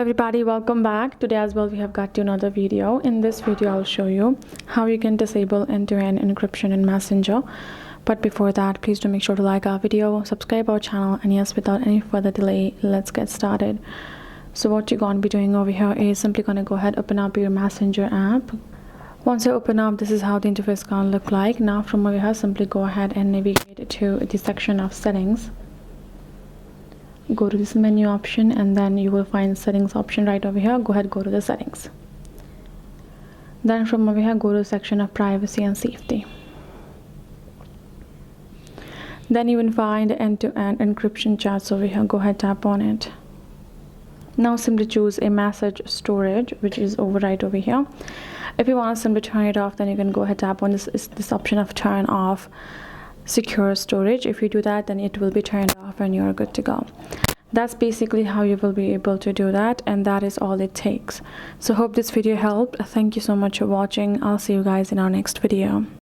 everybody, welcome back. Today as well we have got to another video. In this video I'll show you how you can disable end-to-end encryption in Messenger. But before that, please do make sure to like our video, subscribe our channel, and yes, without any further delay, let's get started. So what you're going to be doing over here is simply going to go ahead, open up your Messenger app. Once you open up, this is how the interface going to look like. Now from over here, simply go ahead and navigate to the section of settings. Go to this menu option and then you will find settings option right over here. Go ahead, go to the settings. Then from over here, go to the section of privacy and safety. Then you will find end-to-end encryption chats over here. Go ahead, tap on it. Now simply choose a message storage, which is right over here. If you want to simply turn it off, then you can go ahead, tap on this option of turn off secure storage. If you do that, then it will be turned off and you're good to go. That's basically how you will be able to do that, and that is all it takes. So hope this video helped. Thank you so much for watching. I'll see you guys in our next video.